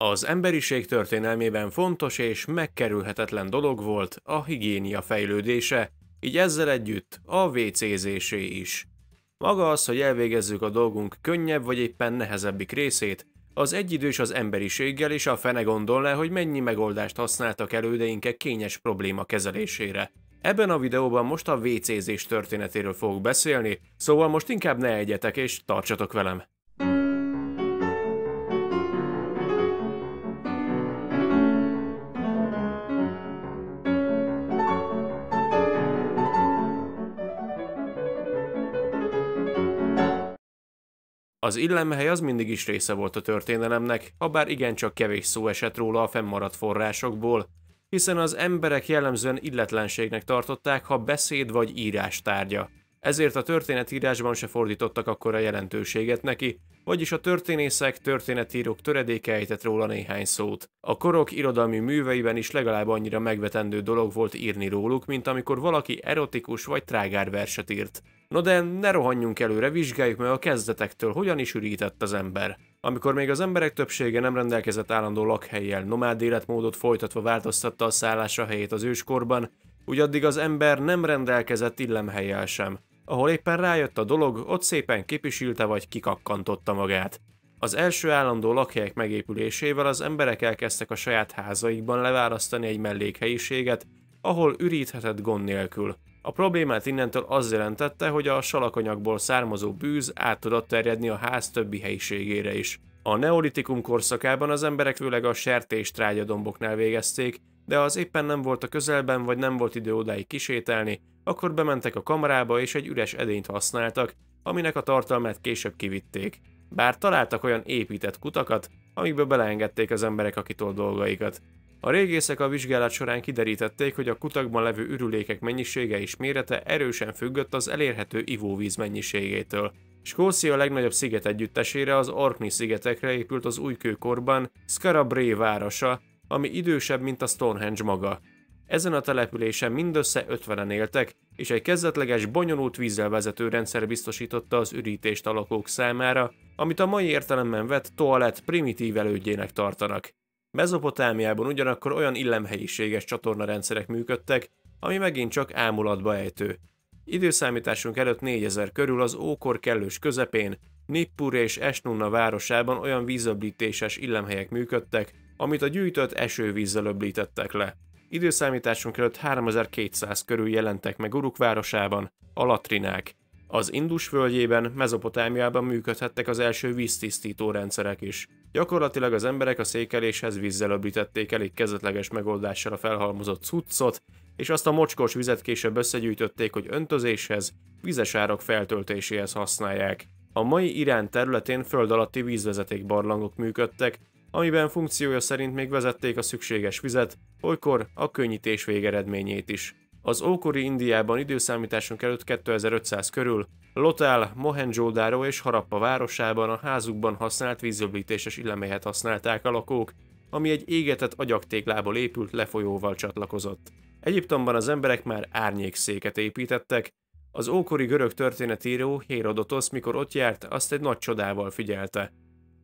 Az emberiség történelmében fontos és megkerülhetetlen dolog volt a higiénia fejlődése, így ezzel együtt a WC-zésé is. Maga az, hogy elvégezzük a dolgunk könnyebb vagy éppen nehezebbik részét, az egyidős az emberiséggel, és a fene gondolná, hogy mennyi megoldást használtak elődeink kényes probléma kezelésére. Ebben a videóban most a WC-zés történetéről fogok beszélni, szóval most inkább ne egyetek és tartsatok velem. Az illemhely az mindig is része volt a történelemnek, habár igencsak kevés szó esett róla a fennmaradt forrásokból, hiszen az emberek jellemzően illetlenségnek tartották, ha beszéd vagy írás tárgya. Ezért a történetírásban se fordítottak akkora jelentőséget neki, vagyis a történészek, történetírók töredéke ejtett róla néhány szót. A korok irodalmi műveiben is legalább annyira megvetendő dolog volt írni róluk, mint amikor valaki erotikus vagy trágár verset írt. No de ne rohanjunk előre, vizsgáljuk meg a kezdetektől, hogyan is ürített az ember. Amikor még az emberek többsége nem rendelkezett állandó lakhellyel, nomád életmódot folytatva változtatta a szállása helyét az őskorban, úgy addig az ember nem rendelkezett illemhellyel sem. Ahol éppen rájött a dolog, ott szépen kipisilte vagy kikakkantotta magát. Az első állandó lakhelyek megépülésével az emberek elkezdtek a saját házaikban leválasztani egy mellékhelyiséget, ahol üríthetett gond nélkül. A problémát innentől az jelentette, hogy a salakanyagból származó bűz át tudott terjedni a ház többi helyiségére is. A neolitikum korszakában az emberek főleg a sertéstrágyadomboknál végezték, de ha az éppen nem volt a közelben, vagy nem volt idő odáig kisétálni, akkor bementek a kamarába és egy üres edényt használtak, aminek a tartalmát később kivitték. Bár találtak olyan épített kutakat, amikbe beleengedték az emberek a kitolt dolgaikat. A régészek a vizsgálat során kiderítették, hogy a kutakban levő ürülékek mennyisége és mérete erősen függött az elérhető ivóvíz mennyiségétől. Skócia legnagyobb szigetegyüttesére, az Orkney-szigetekre épült az újkőkorban Skara Brae városa, ami idősebb, mint a Stonehenge maga. Ezen a településen mindössze 50-en éltek, és egy kezdetleges, bonyolult vízzel vezető rendszer biztosította az ürítést a lakók számára, amit a mai értelemben vett toalett primitív elődjének tartanak. Mezopotámiában ugyanakkor olyan illemhelyiséges csatornarendszerek működtek, ami megint csak ámulatba ejtő. Időszámításunk előtt 4000 körül az ókor kellős közepén Nippur és Esnunna városában olyan vízöblítéses illemhelyek működtek, amit a gyűjtött esővízzel öblítettek le. Időszámításunk előtt 3200 körül jelentek meg Uruk városában a latrinák. Az Indus völgyében, Mezopotámiában működhettek az első víztisztító rendszerek is. Gyakorlatilag az emberek a székeléshez vízzel öblítették elég kezdetleges megoldással a felhalmozott cuccot, és azt a mocskos vizet később összegyűjtötték, hogy öntözéshez, vizes árok feltöltéséhez használják. A mai Irán területén föld alatti vízvezeték barlangok működtek, amiben funkciója szerint még vezették a szükséges vizet, olykor a könnyítés végeredményét is. Az ókori Indiában időszámításunk előtt 2500 körül Lotál, Mohenjo-daro és Harappa városában a házukban használt vízöblítéses illemhelyet használták a lakók, ami egy égetett agyagtéglából épült lefolyóval csatlakozott. Egyiptomban az emberek már árnyékszéket építettek. Az ókori görög történetíró Hérodotosz, mikor ott járt, azt egy nagy csodával figyelte.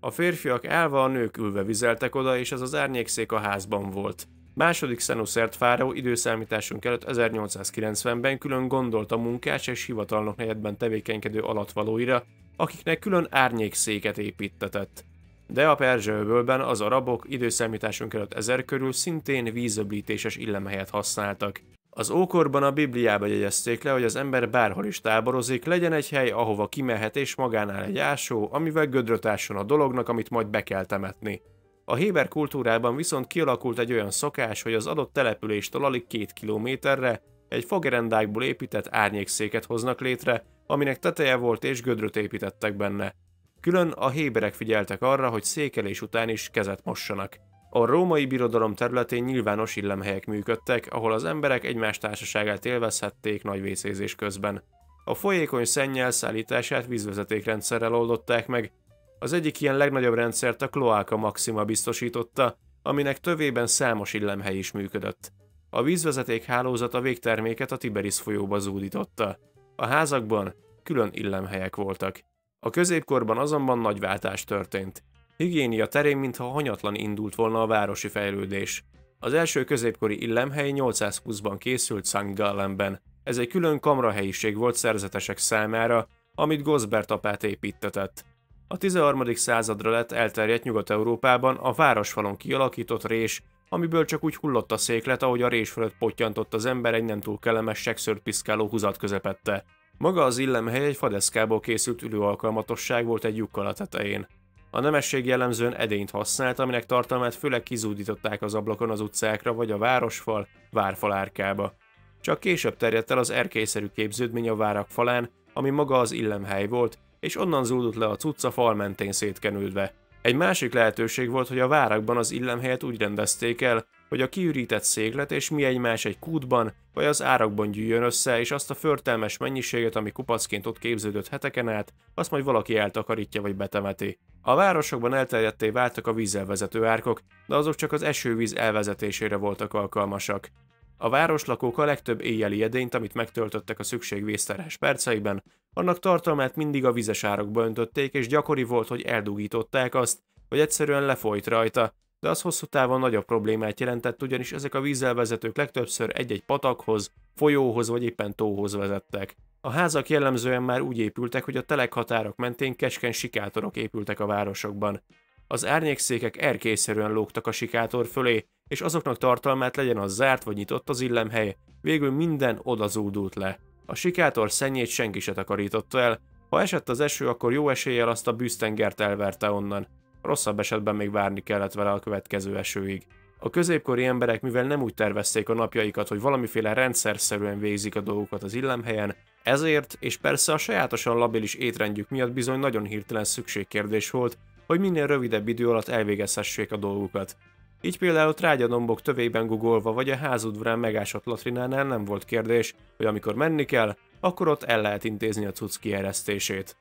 A férfiak állva, a nők ülve vizeltek oda, és ez az árnyékszék a házban volt. Második Szenuszert fáraó időszámításunk előtt 1890-ben külön gondolt a munkás és hivatalnok negyedben tevékenykedő alattvalóira, akiknek külön árnyékszéket építtetett. De a Perzsa-öbölben az arabok időszámításunk előtt 1000 körül szintén vízöblítéses illemhelyet használtak. Az ókorban a Bibliába jegyezték le, hogy az ember bárhol is táborozik, legyen egy hely, ahova kimehet és magánál egy ásó, amivel gödröt ásson a dolognak, amit majd be kell temetni. A héber kultúrában viszont kialakult egy olyan szokás, hogy az adott településtől alig 2 kilométerre egy fagerendákból épített árnyékszéket hoznak létre, aminek teteje volt és gödröt építettek benne. Külön a héberek figyeltek arra, hogy székelés után is kezet mossanak. A római birodalom területén nyilvános illemhelyek működtek, ahol az emberek egymás társaságát élvezhették nagy vécézés közben. A folyékony szenny elszállítását vízvezetékrendszerrel oldották meg. Az egyik ilyen legnagyobb rendszert a Cloaca Maxima biztosította, aminek tövében számos illemhely is működött. A vízvezeték hálózata végterméket a Tiberis folyóba zúdította. A házakban külön illemhelyek voltak. A középkorban azonban nagy váltás történt. Higiénia terén mintha hanyatlan indult volna a városi fejlődés. Az első középkori illemhely 820-ban készült St. Gallenben. Ez egy külön kamrahelyiség volt szerzetesek számára, amit Gosbert apát építtetett. A 13. századra lett elterjedt Nyugat-Európában a városfalon kialakított rés, amiből csak úgy hullott a széklet, ahogy a rés fölött pottyantott az ember egy nem túl kellemes sekszőrt piszkáló húzat közepette. Maga az illemhely egy fadeszkából készült ülőalkalmatosság volt egy lyukkal a tetején. A nemesség jellemzően edényt használt, aminek tartalmát főleg kizúdították az ablakon az utcákra vagy a városfal, várfal árkába. Csak később terjedt el az erkélyszerű képződmény a várak falán, ami maga az illemhely volt, és onnan zúdult le a cucc a fal mentén szétkenődve. Egy másik lehetőség volt, hogy a várakban az illemhelyet úgy rendezték el, hogy a kiürített széklet és mi egymás egy kútban vagy az árakban gyűjjön össze, és azt a förtelmes mennyiséget, ami kupacként ott képződött heteken át, azt majd valaki eltakarítja vagy betemeti. A városokban elterjedtté váltak a vízzel vezető árkok, de azok csak az esővíz elvezetésére voltak alkalmasak. A városlakók a legtöbb éjjeli edényt, amit megtöltöttek a szükség vészterhes perceiben, annak tartalmát mindig a vizes árokba öntötték, és gyakori volt, hogy eldugították azt, vagy egyszerűen lefolyt rajta, de az hosszú távon nagyobb problémát jelentett, ugyanis ezek a vízzelvezetők legtöbbször egy-egy patakhoz, folyóhoz vagy éppen tóhoz vezettek. A házak jellemzően már úgy épültek, hogy a telekhatárok mentén keskeny sikátorok épültek a városokban. Az árnyékszékek erkélyszerűen lógtak a sikátor fölé, és azoknak tartalmát, legyen az zárt vagy nyitott az illemhely, végül minden oda zúdult le. A sikátor szennyét senki se takarította el, ha esett az eső, akkor jó eséllyel azt a bűztengert elverte onnan. Rosszabb esetben még várni kellett vele a következő esőig. A középkori emberek, mivel nem úgy tervezték a napjaikat, hogy valamiféle rendszerszerűen végzik a dolgokat az illemhelyen, ezért, és persze a sajátosan labilis étrendjük miatt bizony nagyon hirtelen szükségkérdés volt, hogy minél rövidebb idő alatt elvégezhessék a dolgukat. Így például trágyadombok tövében guggolva vagy a házudvarán megásott latrinánál nem volt kérdés, hogy amikor menni kell, akkor ott el lehet intézni a cucc kieresztését.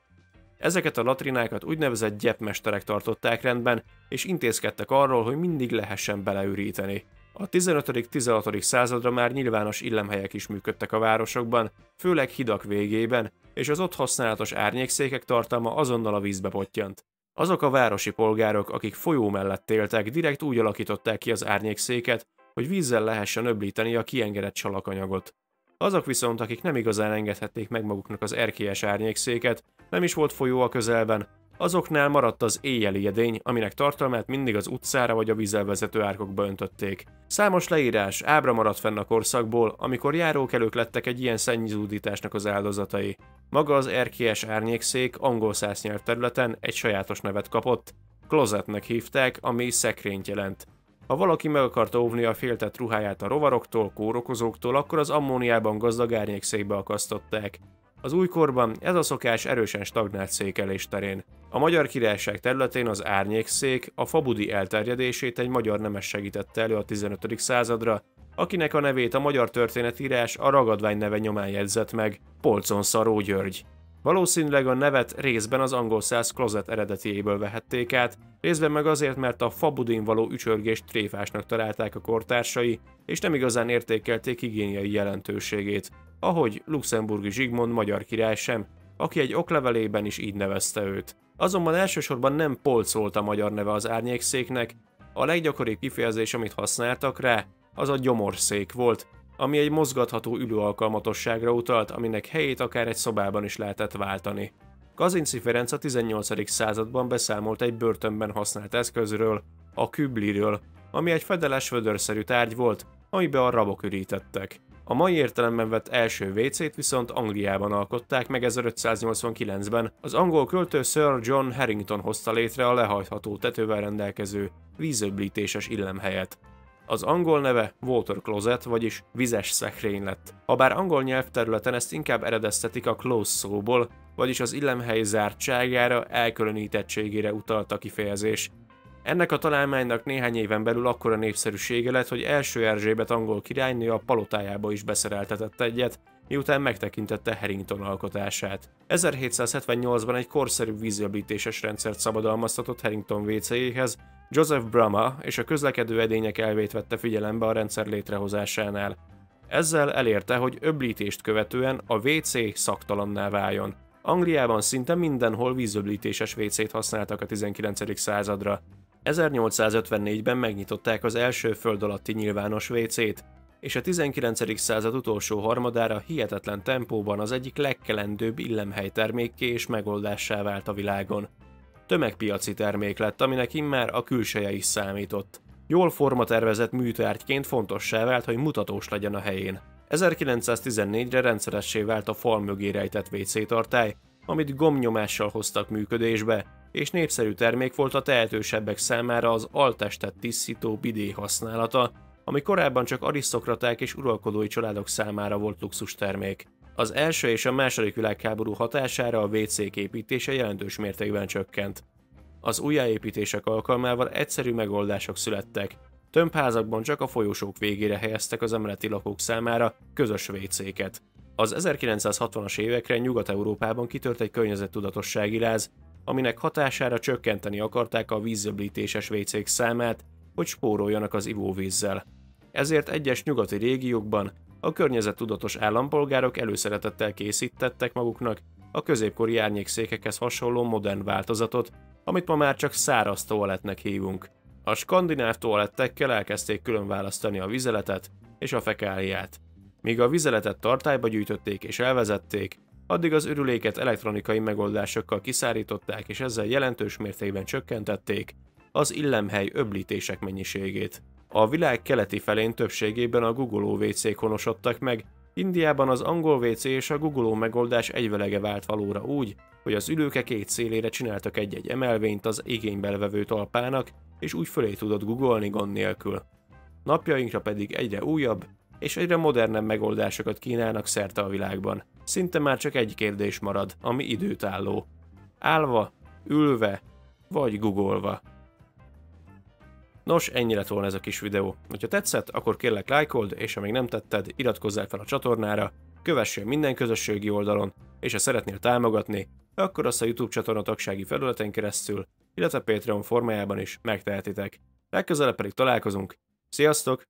Ezeket a latrinákat úgynevezett gyepmesterek tartották rendben, és intézkedtek arról, hogy mindig lehessen beleüríteni. A 15.-16. századra már nyilvános illemhelyek is működtek a városokban, főleg hidak végében, és az ott használatos árnyékszékek tartalma azonnal a vízbe pottyant. Azok a városi polgárok, akik folyó mellett éltek, direkt úgy alakították ki az árnyékszéket, hogy vízzel lehessen öblíteni a kiengedett salakanyagot. Azok viszont, akik nem igazán engedhették meg maguknak az erkélyes árnyékszéket, nem is volt folyó a közelben, azoknál maradt az éjjeli edény, aminek tartalmát mindig az utcára vagy a vízzel vezető árkokba öntötték. Számos leírás, ábra maradt fenn a korszakból, amikor járókelők lettek egy ilyen szennyzúdításnak az áldozatai. Maga az erkélyes árnyékszék angol száz nyelvterületen egy sajátos nevet kapott, closetnek hívták, ami szekrényt jelent. Ha valaki meg akarta óvni a féltett ruháját a rovaroktól, kórokozóktól, akkor az ammóniában gazdag árnyékszékbe akasztották. Az újkorban ez a szokás erősen stagnált székelés terén. A Magyar Királyság területén az árnyékszék a fabudi elterjedését egy magyar nemes segítette elő a 15. századra, akinek a nevét a magyar történetírás a ragadvány neve nyomán jegyzett meg, Polczon Szaró György. Valószínűleg a nevet részben az angol száz closet eredetiéből vehették át, részben meg azért, mert a fabudin való ücsörgést tréfásnak találták a kortársai, és nem igazán értékelték higiéniai jelentőségét, ahogy luxemburgi Zsigmond magyar király sem, aki egy oklevelében is így nevezte őt. Azonban elsősorban nem polc volt a magyar neve az árnyékszéknek, a leggyakoribb kifejezés, amit használtak rá, az a gyomorszék volt, ami egy mozgatható ülőalkalmatosságra utalt, aminek helyét akár egy szobában is lehetett váltani. Kazinczy Ferenc a 18. században beszámolt egy börtönben használt eszközről, a kübliről, ami egy fedeles vödörszerű tárgy volt, amibe a rabok ürítettek. A mai értelemben vett első WC-t viszont Angliában alkották meg 1589-ben, az angol költő Sir John Harington hozta létre a lehajtható tetővel rendelkező vízöblítéses illemhelyet. Az angol neve water closet, vagyis vizes szekrény lett. Habár angol nyelvterületen ezt inkább eredeztetik a close szóból, vagyis az illemhely zártságára, elkülönítettségére utalt a kifejezés. Ennek a találmánynak néhány éven belül akkora népszerűsége lett, hogy első Erzsébet angol királynő a palotájába is beszereltetett egyet, miután megtekintette Harington alkotását. 1778-ban egy korszerű vízöblítéses rendszert szabadalmaztatott Harington WC-jéhez, Joseph Brahma, és a közlekedő edények elvét vette figyelembe a rendszer létrehozásánál. Ezzel elérte, hogy öblítést követően a WC szaktalanná váljon. Angliában szinte mindenhol vízöblítéses WC-t használtak a 19. századra. 1854-ben megnyitották az első föld alatti nyilvános WC-t, és a 19. század utolsó harmadára hihetetlen tempóban az egyik legkelendőbb illemhely termékké és megoldássá vált a világon. Tömegpiaci termék lett, aminek immár a külseje is számított. Jól formatervezett műtárgyként fontossá vált, hogy mutatós legyen a helyén. 1914-re rendszeressé vált a fal mögé rejtett WC-tartály, amit gombnyomással hoztak működésbe, és népszerű termék volt a tehetősebbek számára az altestet tisztító bidé használata, ami korábban csak arisztokraták és uralkodói családok számára volt luxustermék. Az első és a második világháború hatására a WC-k építése jelentős mértékben csökkent. Az újjáépítések alkalmával egyszerű megoldások születtek. Tömbházakban csak a folyosók végére helyeztek az emeleti lakók számára közös WC-ket. Az 1960-as évekre Nyugat-Európában kitört egy környezettudatossági láz, aminek hatására csökkenteni akarták a vízöblítéses WC-k számát, hogy spóroljanak az ivóvízzel. Ezért egyes nyugati régiókban a környezettudatos állampolgárok előszeretettel készítettek maguknak a középkori árnyékszékekhez hasonló modern változatot, amit ma már csak száraz toalettnek hívunk. A skandináv toalettekkel elkezdték külön választani a vizeletet és a fekáliát. Míg a vizeletet tartályba gyűjtötték és elvezették, addig az ürüléket elektronikai megoldásokkal kiszárították és ezzel jelentős mértékben csökkentették az illemhely öblítések mennyiségét. A világ keleti felén többségében a guggoló WC-k honosodtak meg, Indiában az angol WC és a guggoló megoldás egyvelege vált valóra úgy, hogy az ülőke két szélére csináltak egy-egy emelvényt az igénybelvevő talpának, és úgy fölé tudott guggolni gond nélkül. Napjainkra pedig egyre újabb és egyre modernebb megoldásokat kínálnak szerte a világban. Szinte már csak egy kérdés marad, ami időtálló. Állva, ülve vagy guggolva. Nos, ennyi lett volna ez a kis videó. Ha tetszett, akkor kérlek lájkold, és ha még nem tetted, iratkozzál fel a csatornára, kövessél minden közösségi oldalon, és ha szeretnél támogatni, akkor azt a YouTube csatorna tagsági felületen keresztül, illetve Patreon formájában is megtehetitek. Legközelebb pedig találkozunk. Sziasztok!